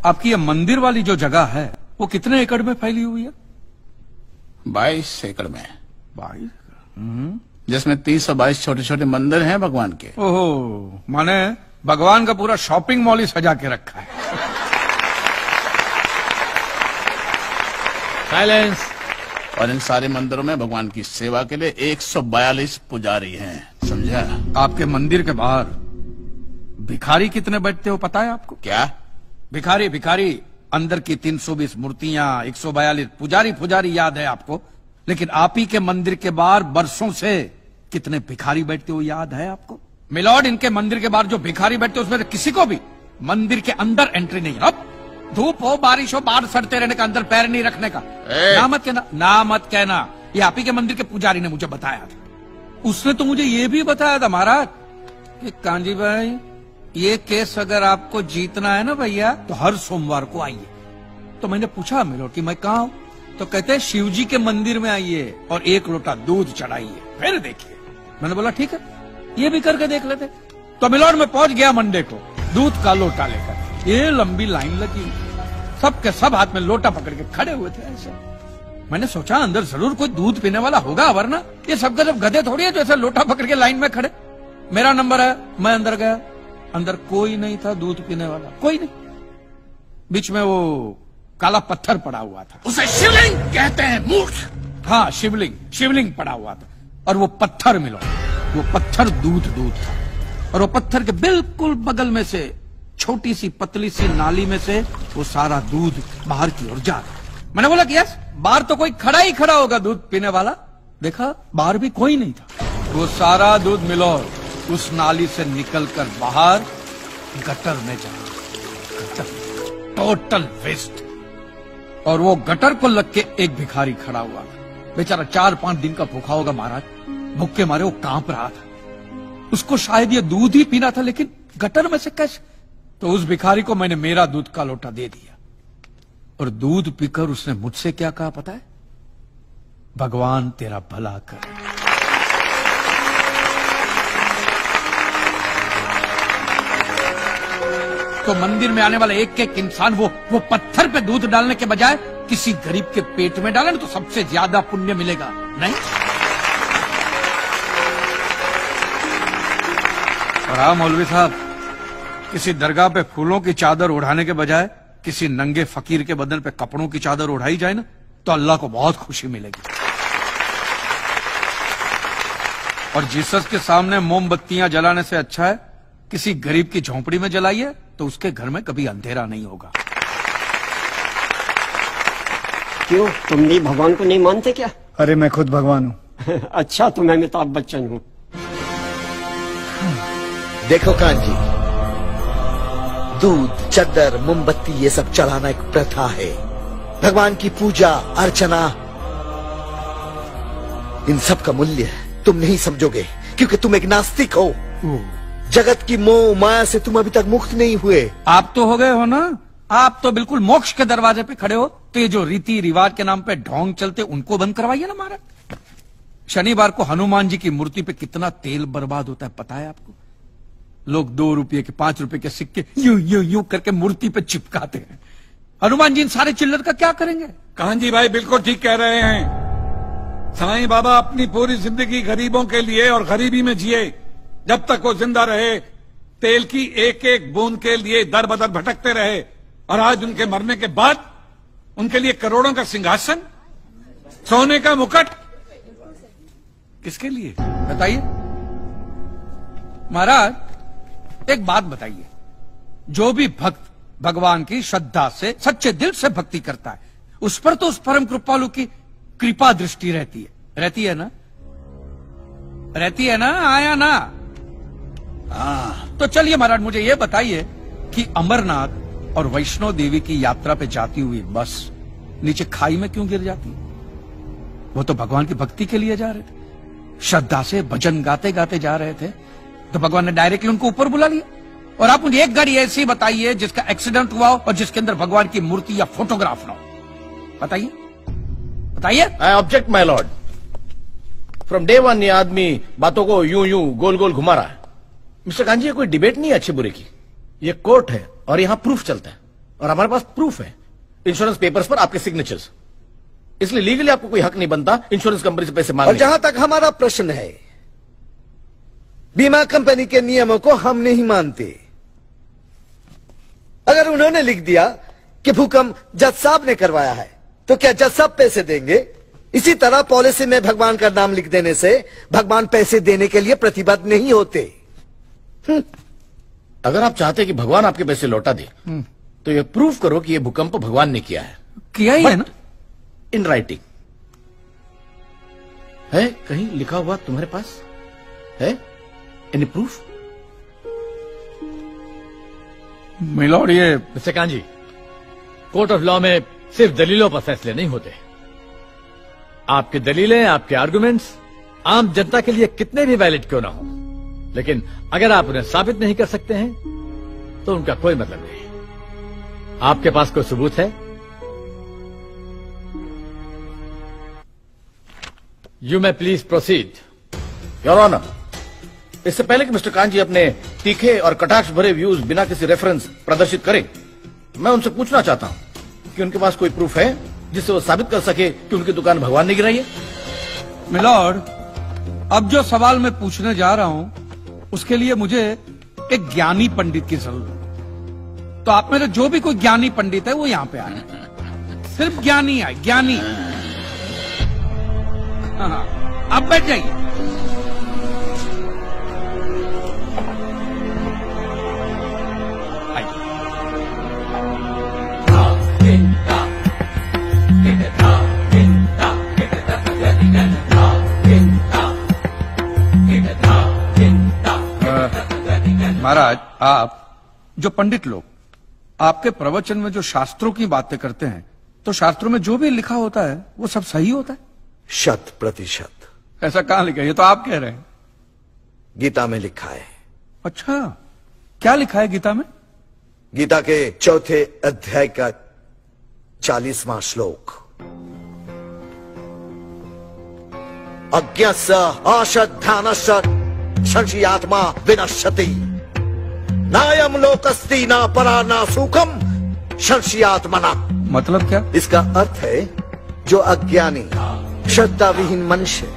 आपकी ये मंदिर वाली जो जगह है वो कितने एकड़ में फैली हुई है? 22 एकड़ में। 22? जिसमें 322 छोटे छोटे मंदिर हैं भगवान के। ओहो, माने भगवान का पूरा शॉपिंग मॉल ही सजा के रखा है। साइलेंस। और इन सारे मंदिरों में भगवान की सेवा के लिए 142 पुजारी हैं, समझा? आपके मंदिर के बाहर भिखारी कितने बैठते हो पता है आपको? क्या? भिखारी अंदर की 320 मूर्तियां, 142 पुजारी याद है आपको, लेकिन आप ही के मंदिर के बाहर बरसों से कितने भिखारी बैठते हो याद है आपको? मिलॉर्ड, इनके मंदिर के बाहर जो भिखारी बैठते हो उसमें किसी को भी मंदिर के अंदर एंट्री नहीं है। अब धूप हो बारिश हो बाहर सड़ते रहने का, अंदर पैर नहीं रखने का। ना मत कहना, ये आप ही के मंदिर के पुजारी ने मुझे बताया था। उसने तो मुझे ये भी बताया था महाराज कि कांजी भाई, ये केस अगर आपको जीतना है ना भैया तो हर सोमवार को आइए। तो मैंने पूछा मिलॉर्ड कि मैं कहाँ हूँ? तो कहते हैं शिव जी के मंदिर में आइए और 1 लोटा दूध चढ़ाइए, फिर देखिए। मैंने बोला ठीक है, ये भी करके देख लेते। तो मिलॉर्ड में पहुंच गया मंडे को दूध का लोटा लेकर। ये लंबी लाइन लगी, सबके सब हाथ में लोटा पकड़ के खड़े हुए थे ऐसे। मैंने सोचा अंदर जरूर कोई दूध पीने वाला होगा, वरना ये सब जब गधे थोड़ी है जो ऐसे लोटा पकड़ के लाइन में खड़े। मेरा नंबर है, मैं अंदर गया, अंदर कोई नहीं था दूध पीने वाला, कोई नहीं। बीच में वो काला पत्थर पड़ा हुआ था, उसे शिवलिंग कहते हैं मूर्ख। हाँ, शिवलिंग पड़ा हुआ था। और वो पत्थर मिलो, वो पत्थर दूध था। और वो पत्थर के बिल्कुल बगल में से छोटी सी पतली सी नाली में से वो सारा दूध बाहर की ओर जा रहा। मैंने बोला कि यस, बाहर तो कोई खड़ा ही खड़ा होगा दूध पीने वाला। देखा बाहर भी कोई नहीं था। वो सारा दूध मिलो उस नाली से निकलकर बाहर गटर में जा, टोटल वेस्ट। और वो गटर को लग के एक भिखारी खड़ा हुआ था, बेचारा 4-5 दिन का भूखा होगा महाराज, भूख के मारे वो कांप रहा था। उसको शायद ये दूध ही पीना था, लेकिन गटर में से कैसे? तो उस भिखारी को मैंने मेरा दूध का लोटा दे दिया और दूध पीकर उसने मुझसे क्या कहा पता है? भगवान तेरा भला करे। तो मंदिर में आने वाला एक एक इंसान वो पत्थर पे दूध डालने के बजाय किसी गरीब के पेट में डाले ना तो सबसे ज्यादा पुण्य मिलेगा, नहीं? और हाँ मौलवी साहब, किसी दरगाह पे फूलों की चादर उड़ाने के बजाय किसी नंगे फकीर के बदन पे कपड़ों की चादर उड़ाई जाए ना तो अल्लाह को बहुत खुशी मिलेगी। और जीसस के सामने मोमबत्तियां जलाने से अच्छा है किसी गरीब की झोंपड़ी में जलाइए, तो उसके घर में कभी अंधेरा नहीं होगा। क्यों, तुम भी भगवान को नहीं मानते क्या? अरे मैं खुद भगवान हूँ। अच्छा, तो मैं अमिताभ बच्चन हूँ। देखो कांजी, दूध, चद्दर, मोमबत्ती ये सब चढ़ाना एक प्रथा है। भगवान की पूजा अर्चना, इन सब का मूल्य तुम नहीं समझोगे क्योंकि तुम एक नास्तिक हो। जगत की मोह माया से तुम अभी तक मुक्त नहीं हुए। आप तो हो गए हो ना, आप तो बिल्कुल मोक्ष के दरवाजे पे खड़े हो। तो ये जो रीति रिवाज के नाम पे ढोंग चलते उनको बंद करवाइए ना महाराज। शनिवार को हनुमान जी की मूर्ति पे कितना तेल बर्बाद होता है पता है आपको? लोग 2 रुपये के 5 रुपए के सिक्के यूं करके मूर्ति पे चिपकाते हैं। हनुमान जी इन सारे चिल्लर का क्या करेंगे? कांजी भाई बिल्कुल ठीक कह रहे हैं। साईं बाबा अपनी पूरी जिंदगी गरीबों के लिए और गरीबी में जिए। जब तक वो जिंदा रहे तेल की एक एक बूंद के लिए दर बदर भटकते रहे, और आज उनके मरने के बाद उनके लिए करोड़ों का सिंहासन, सोने का मुकुट, किसके लिए बताइए महाराज। एक बात बताइए, जो भी भक्त भगवान की श्रद्धा से सच्चे दिल से भक्ति करता है उस पर तो उस परम कृपालु की कृपा दृष्टि रहती है ना? रहती है ना? आया ना? तो चलिए महाराज मुझे ये बताइए कि अमरनाथ और वैष्णो देवी की यात्रा पे जाती हुई बस नीचे खाई में क्यों गिर जाती? वो तो भगवान की भक्ति के लिए जा रहे थे, श्रद्धा से भजन गाते गाते जा रहे थे, तो भगवान ने डायरेक्टली उनको ऊपर बुला लिया। और आप मुझे एक गाड़ी ऐसी बताइए जिसका एक्सीडेंट हुआ हो और जिसके अंदर भगवान की मूर्ति या फोटोग्राफ ना हो। बताइए बताइए। I object my Lord. From day one ये आदमी बातों को यूं गोल गोल घुमा रहा है। मिस्टर कांजी, ये कोई डिबेट नहीं है अच्छे बुरे की, ये कोर्ट है और यहां प्रूफ चलता है। और हमारे पास प्रूफ है, इंश्योरेंस पेपर्स पर आपके सिग्नेचर्स। इसलिए लीगली आपको कोई हक नहीं बनता इंश्योरेंस कंपनी से पैसे और मांगने। जहां तक हमारा प्रश्न है, बीमा कंपनी के नियमों को हम नहीं मानते। अगर उन्होंने लिख दिया कि भूकंप जज साहब ने करवाया है, तो क्या जज साहब पैसे देंगे? इसी तरह पॉलिसी में भगवान का नाम लिख देने से भगवान पैसे देने के लिए प्रतिबद्ध नहीं होते। अगर आप चाहते कि भगवान आपके पैसे लौटा दे, तो ये प्रूफ करो कि ये भूकंप भगवान ने किया है। किया ही है ना? इन राइटिंग है, कहीं लिखा हुआ तुम्हारे पास है? Any proof? मिलॉर्ड, ये mister kanji, court of law में सिर्फ दलीलों पर फैसले नहीं होते। आपकी दलीलें, आपके आर्गुमेंट्स आम जनता के लिए कितने भी वैलिड क्यों ना हो, लेकिन अगर आप उन्हें साबित नहीं कर सकते हैं तो उनका कोई मतलब नहीं। आपके पास कोई सबूत है? You may please proceed. Your honour, इससे पहले कि मिस्टर कांजी अपने तीखे और कटाक्ष भरे व्यूज बिना किसी रेफरेंस प्रदर्शित करें, मैं उनसे पूछना चाहता हूं कि उनके पास कोई प्रूफ है जिससे वो साबित कर सके कि उनकी दुकान भगवान ने गिराई है। मिलॉर्ड, अब जो सवाल मैं पूछने जा रहा हूं उसके लिए मुझे एक ज्ञानी पंडित की जरूरत है। तो आप में से जो भी कोई ज्ञानी पंडित है वो यहां पे आए। सिर्फ ज्ञानी आए, ज्ञानी। हाँ, अब बैठ जाइए। महाराज, आप जो पंडित लोग आपके प्रवचन में जो शास्त्रों की बातें करते हैं, तो शास्त्रों में जो भी लिखा होता है वो सब सही होता है? 100%। ऐसा कहां लिखा है? ये तो आप कह रहे हैं। गीता में लिखा है। अच्छा, क्या लिखा है गीता में? गीता के 4थे अध्याय का 40वां श्लोक। अज्ञस्य अश्रद्धानस्य संशयात्मा विनश्यति, नायम लोकस्ति ना परा ना सुखम संशयात्मना। मतलब क्या? इसका अर्थ है, जो अज्ञानी श्रद्धा विहीन मनुष्य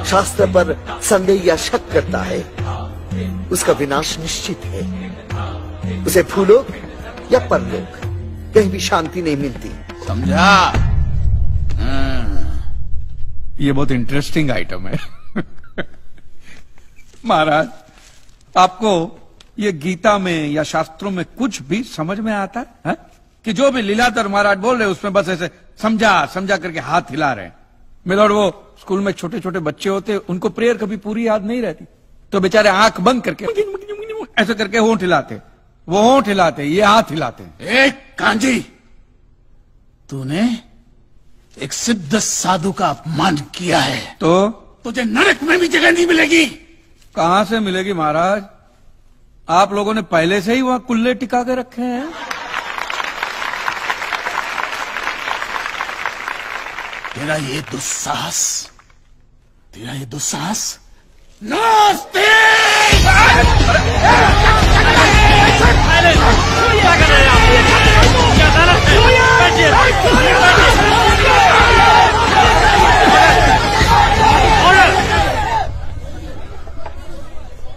शास्त्र पर संदेह या शक करता है, उसका विनाश निश्चित है। उसे भूलोक या परलोक कहीं भी शांति नहीं मिलती। समझा? ये बहुत इंटरेस्टिंग आइटम है। महाराज, आपको ये गीता में या शास्त्रों में कुछ भी समझ में आता है? कि जो भी लीलाधर महाराज बोल रहे हैं उसमें बस ऐसे समझा समझा करके हाथ हिला रहे हैं। मिलॉर्ड, वो स्कूल में छोटे छोटे बच्चे होते, उनको प्रेयर कभी पूरी याद नहीं रहती, तो बेचारे आंख बंद करके ऐसे करके होंठ हिलाते, वो होंठ हिलाते, ये हाथ हिलाते। एक कांजी, तूने एक सिद्ध साधु का अपमान किया है, तो तुझे नरक में भी जगह नहीं मिलेगी। कहां से मिलेगी महाराज? आप लोगों ने पहले से ही वहां कुल्ले टिका के रखे हैं। तेरा ये दुस्साहस नास्तिक!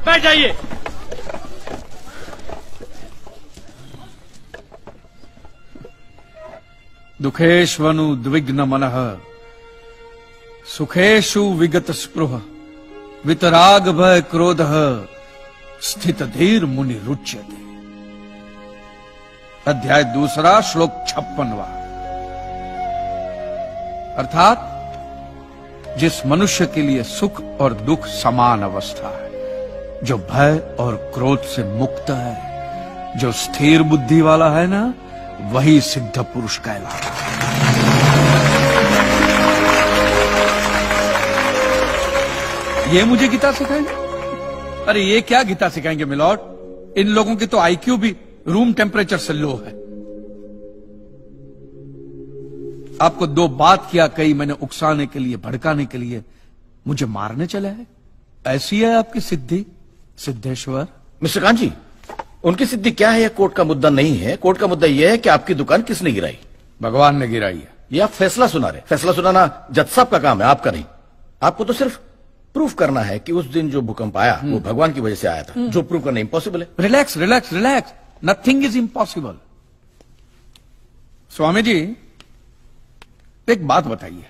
बैठ जाइए। दुखेष्वनु द्विग्न मनः सुखेषु विगत स्पृह वितराग भय क्रोध स्थित धीर मुनि रुच्यते। अध्याय 2 श्लोक 56वां। अर्थात जिस मनुष्य के लिए सुख और दुख समान अवस्था है, जो भय और क्रोध से मुक्त है, जो स्थिर बुद्धि वाला है ना, वही सिद्ध पुरुष कहलाता है। ये मुझे गीता सिखाएंगे? अरे ये क्या गीता सिखाएंगे मिलॉर्ड? इन लोगों की तो आईक्यू भी रूम टेम्परेचर से लो है। आपको 2 बात किया कही मैंने उकसाने के लिए, भड़काने के लिए, मुझे मारने चले हैं। ऐसी है आपकी सिद्धि सिद्धेश्वर? मिस्टर कांजी, उनकी सिद्धि क्या है, यह कोर्ट का मुद्दा नहीं है। कोर्ट का मुद्दा यह है कि आपकी दुकान किसने गिराई। भगवान ने गिराई है। यह आप फैसला सुना रहे। फैसला सुनाना जज साहब का काम है, आपका नहीं। आपको तो सिर्फ प्रूफ करना है कि उस दिन जो भूकंप आया वो भगवान की वजह से आया था, जो प्रूफ करना इम्पॉसिबल है। Relax relax relax, nothing is impossible. स्वामी जी एक बात बताइए,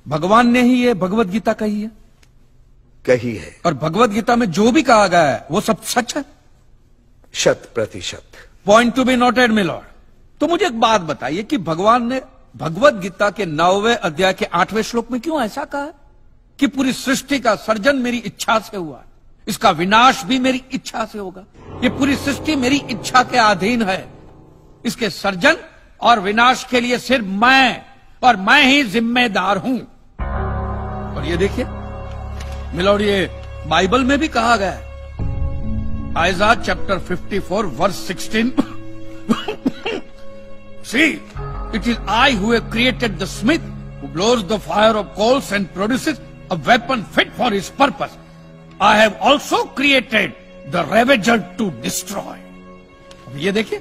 भगवान ने ही ये भगवत गीता कही है? कही है। और भगवत गीता में जो भी कहा गया है वो सब सच है? 100%। Point to be noted milord. तो मुझे एक बात बताइए कि भगवान ने भगवत गीता के 9वें अध्याय के 8वें श्लोक में क्यों ऐसा कहा है कि पूरी सृष्टि का सर्जन मेरी इच्छा से हुआ, इसका विनाश भी मेरी इच्छा से होगा, ये पूरी सृष्टि मेरी इच्छा के अधीन है, इसके सर्जन और विनाश के लिए सिर्फ मैं और मैं ही जिम्मेदार हूं। और ये देखिए मिलॉर्ड, ये बाइबल में भी कहा गया है, Aiza chapter 54 verse 16 See, it is I who have created the smith who blows the fire of coals and produces a weapon fit for his purpose. I have also created the ravager to destroy. ये देखिए,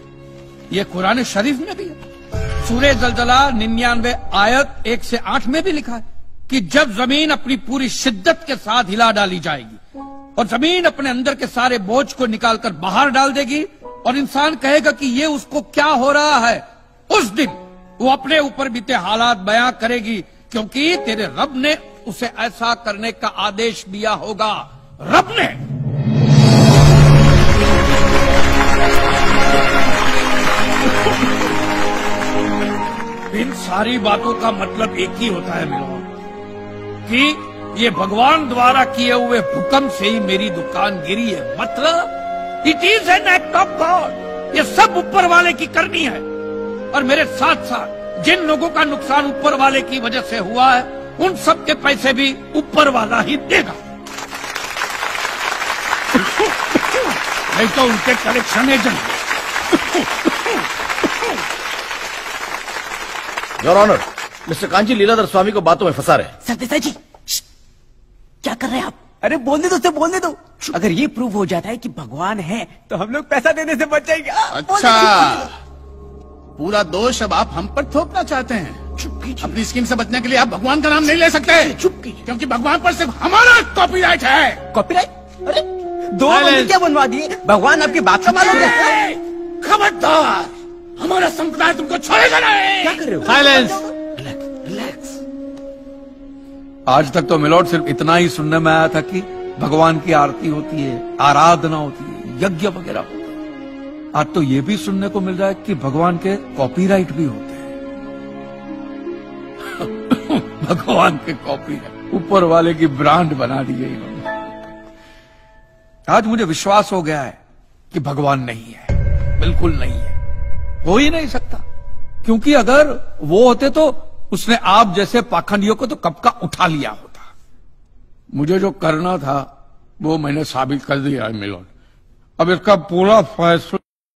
ये कुरान शरीफ में भी है। सूरह जलजला 99 आयत 1 से 8 में भी लिखा है कि जब जमीन अपनी पूरी शिद्दत के साथ हिला डाली जाएगी और जमीन अपने अंदर के सारे बोझ को निकालकर बाहर डाल देगी और इंसान कहेगा कि ये उसको क्या हो रहा है, उस दिन वो अपने ऊपर बीते हालात बयां करेगी, क्योंकि तेरे रब ने उसे ऐसा करने का आदेश दिया होगा। रब ने। इन सारी बातों का मतलब एक ही होता है मिलॉर्ड, कि ये भगवान द्वारा किए हुए भूकंप से ही मेरी दुकान गिरी है। मतलब it is an act of God. ये सब ऊपर वाले की करनी है और मेरे साथ साथ जिन लोगों का नुकसान ऊपर वाले की वजह से हुआ है उन सब के पैसे भी ऊपर वाला ही देगा। नहीं तो उनके collection agent. Your honour, mister Kanchi Leeladhar Swami को बातों में फंसा रहे। सरदेसाई जी क्या कर रहे हैं आप? अरे बोलने दो, उसे बोलने दो। अगर ये प्रूव हो जाता है कि भगवान है तो हम लोग पैसा देने से बच जाएंगे। अच्छा, पूरा दोष अब आप हम पर थोपना चाहते हैं। अपनी स्कीम से बचने के लिए आप भगवान का नाम नहीं ले सकते। चुप कीजिए, क्योंकि भगवान पर सिर्फ हमारा कॉपीराइट है। कॉपीराइट? अरे 2 मंदिर क्या बनवा दिए? भगवान आपकी बात का मालूम है? खबरदार, हमारा संप्रदाय तुमको छोड़ेगा नहीं। क्या कर रहे हो? साइलेंस। रिलैक्स। आज तक तो मिलॉर्ड सिर्फ इतना ही सुनने में आया था कि भगवान की आरती होती है, आराधना होती है, यज्ञ वगैरह होता है। आज तो ये भी सुनने को मिल रहा है कि भगवान के कॉपीराइट भी होते हैं। भगवान के कॉपीराइट ऊपर वाले की ब्रांड बना दी गई। आज मुझे विश्वास हो गया है कि भगवान नहीं है, बिल्कुल नहीं है, हो ही नहीं सकता, क्योंकि अगर वो होते तो उसने आप जैसे पाखंडियों को तो कब का उठा लिया होता। मुझे जो करना था वो मैंने साबित कर दिया है मिलॉर्ड। अब इसका पूरा फैसला